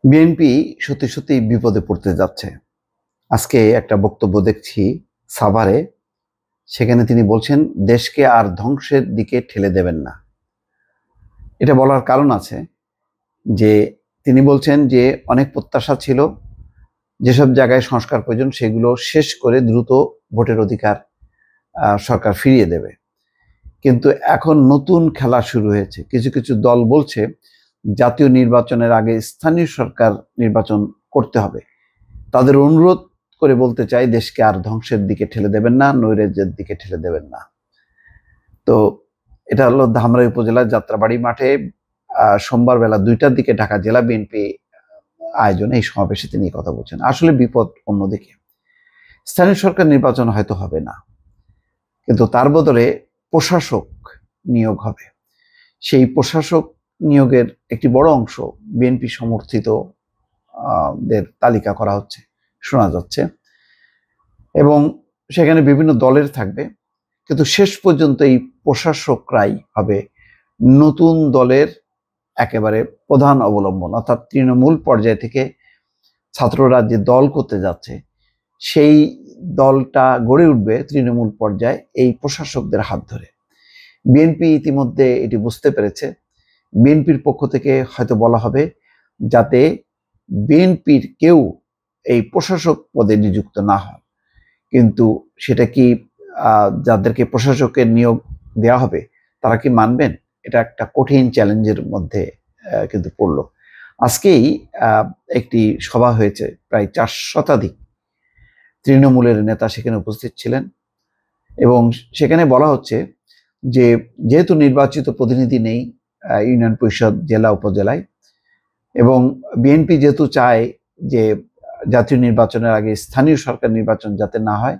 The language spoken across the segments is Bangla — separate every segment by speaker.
Speaker 1: বিএনপি সত্যি সত্যি বিপদে পড়তে যাচ্ছে। আজকে একটা বক্তব্য দেখছি সাভারে। সেখানে তিনি বলছেন, দেশকে আর ধ্বংসের দিকে ঠেলে দেবেন না। এটা বলার কারণ আছে যে তিনি বলছেন যে অনেক প্রত্যাশা ছিল, যেসব জায়গায় সংস্কার প্রয়োজন সেগুলো শেষ করে দ্রুত ভোটের অধিকার সরকার ফিরিয়ে দেবে। কিন্তু এখন নতুন খেলা শুরু হয়েছে। কিছু কিছু দল বলছে জাতীয় নির্বাচনের আগে স্থানীয় সরকার নির্বাচন করতে হবে। তাদের অনুরোধ করে বলতে চাই, দেশকে আর ধ্বংসের দিকে ঠেলে দেবেন না, নৈরাজ্যের দিকে ঠেলে দেবেন না। তো এটা হলো ধামরাই উপজেলার যাত্রাবাড়ি মাঠে সোমবার বেলা 2টার দিকে ঢাকা জেলা বিএনপি আয়োজনে এই সমাবেশে তিনি কথা বলছেন। আসলে বিপদ অন্যদিকে। স্থানীয় সরকার নির্বাচন হয়তো হবে না, কিন্তু তার বদলে প্রশাসক নিয়োগ হবে। সেই প্রশাসক নিয়োগের একটি বড় অংশ বিএনপি সমর্থিত দের তালিকা করা হচ্ছে, শোনা যাচ্ছে, এবং সেখানে বিভিন্ন দলের থাকবে। কিন্তু শেষ পর্যন্ত এই প্রশাসকরাই হবে নতুন দলের একেবারে প্রধান অবলম্বন, অর্থাৎ তৃণমূল পর্যায় থেকে ছাত্ররা যে দল করতে যাচ্ছে সেই দলটা গড়ে উঠবে তৃণমূল পর্যায়ে এই প্রশাসকদের হাত ধরে। বিএনপি ইতিমধ্যে এটি বুঝতে পেরেছে। বিএনপির পক্ষ থেকে হয়তো বলা হবে যাতে বিএনপির কেউ এই প্রশাসক পদে নিযুক্ত না হয়। কিন্তু সেটা কি যাদেরকে প্রশাসকের নিয়োগ দেওয়া হবে তারা কি মানবেন? এটা একটা কঠিন চ্যালেঞ্জের মধ্যে কিন্তু পড়লো। আজকেই একটি সভা হয়েছে, প্রায় 4 শতাধিক তৃণমূলের নেতা সেখানে উপস্থিত ছিলেন, এবং সেখানে বলা হচ্ছে যে যেহেতু নির্বাচিত প্রতিনিধি নেই ইউনিয়ন পরিষদ জেলা উপজেলায়, এবং বিএনপি যেহেতু চায় যে জাতীয় নির্বাচনের আগে স্থানীয় সরকার নির্বাচন যাতে না হয়,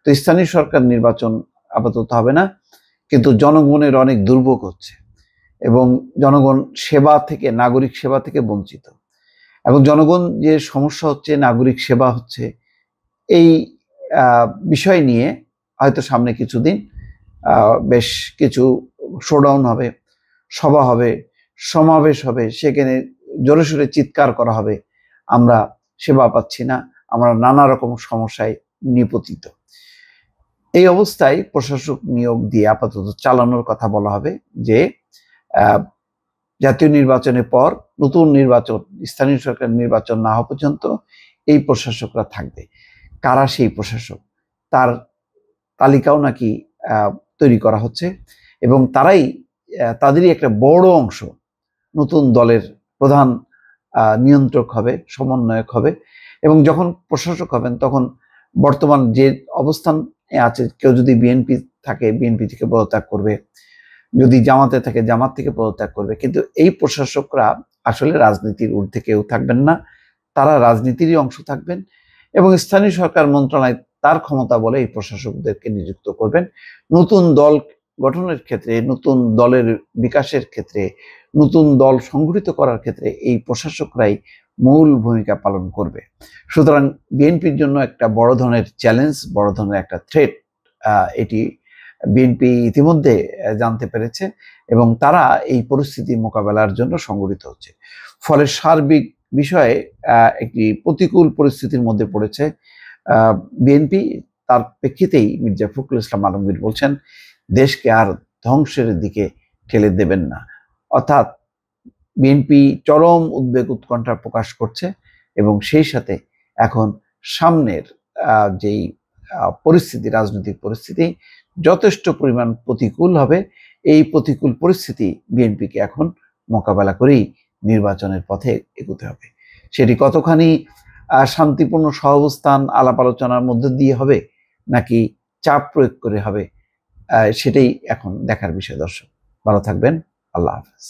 Speaker 1: তো স্থানীয় সরকার নির্বাচন আপাতত হবে না। কিন্তু জনগণের অনেক দুর্ভোগ হচ্ছে এবং জনগণ সেবা থেকে, নাগরিক সেবা থেকে বঞ্চিত। এবং জনগণ যে সমস্যা হচ্ছে, নাগরিক সেবা হচ্ছে, এই বিষয় নিয়ে হয়তো সামনে কিছুদিন বেশ কিছু শোডাউন হবে, সভা হবে, সমাবেশ হবে, সেখানে জোরে সোরে চিৎকার করা হবে, আমরা সেবা পাচ্ছি না, আমরা নানা রকম সমস্যায় নিপতিত। এই অবস্থায় প্রশাসক নিয়োগ দিয়ে আপাতত চালানোর কথা বলা হবে যে জাতীয় নির্বাচনের পর নতুন নির্বাচন, স্থানীয় সরকার নির্বাচন না হওয়া পর্যন্ত এই প্রশাসকরা থাকবে। কারা সেই প্রশাসক তার তালিকাও নাকি তৈরি করা হচ্ছে, এবং তারাই তাদেরই একটা বড় অংশ নতুন দলের প্রধান নিয়ন্ত্রক হবে, সমন্বয়ক হবে। এবং যখন প্রশাসক হবেন তখন বর্তমান যে অবস্থান আছে, কেউ যদি বিএনপি থাকে বিএনপি থেকে পদত্যাগ করবে, যদি জামাতে থাকে জামাত থেকে পদত্যাগ করবে। কিন্তু এই প্রশাসকরা আসলে রাজনীতির ঊর্ধ্বে কেউ থাকবেন না, তারা রাজনীতিরই অংশ থাকবেন, এবং স্থানীয় সরকার মন্ত্রণালয় তার ক্ষমতা বলে এই প্রশাসকদেরকে নিযুক্ত করবেন। নতুন দল গঠনের ক্ষেত্রে, নতুন দলের বিকাশের ক্ষেত্রে, নতুন দল সংগঠিত করার ক্ষেত্রে এই প্রশাসকরাই মূল ভূমিকা পালন করবে। সুতরাং বিএনপির জন্য একটা বড় ধরনের চ্যালেঞ্জ, বড় ধরনের একটা থ্রেট এটি বিএনপি ইতিমধ্যে জানতে পেরেছে, এবং তারা এই পরিস্থিতি মোকাবেলার জন্য সংগঠিত হচ্ছে। ফলে সার্বিক বিষয়ে একটি প্রতিকূল পরিস্থিতির মধ্যে পড়েছে বিএনপি। তার প্রেক্ষিতেই মির্জা ফখরুল ইসলাম আলমগীর বলছেন, দেশকে আর ধ্বংসের দিকে ঠেলে দেবেন না। অর্থাৎ বিএনপি চরম উদ্বেগ উৎকণ্ঠা প্রকাশ করছে, এবং সেই সাথে এখন সামনের যেই পরিস্থিতি, রাজনৈতিক পরিস্থিতি যথেষ্ট পরিমাণ প্রতিকূল হবে। এই প্রতিকূল পরিস্থিতি বিএনপিকে এখন মোকাবেলা করেই নির্বাচনের পথে এগোতে হবে। সেটি কতখানি শান্তিপূর্ণ সহাবস্থান, আলাপ আলোচনার মধ্য দিয়ে হবে নাকি চাপ প্রয়োগ করে হবে, সেটাই এখন দেখার বিষয়। দর্শক ভালো থাকবেন, আল্লাহ হাফেজ।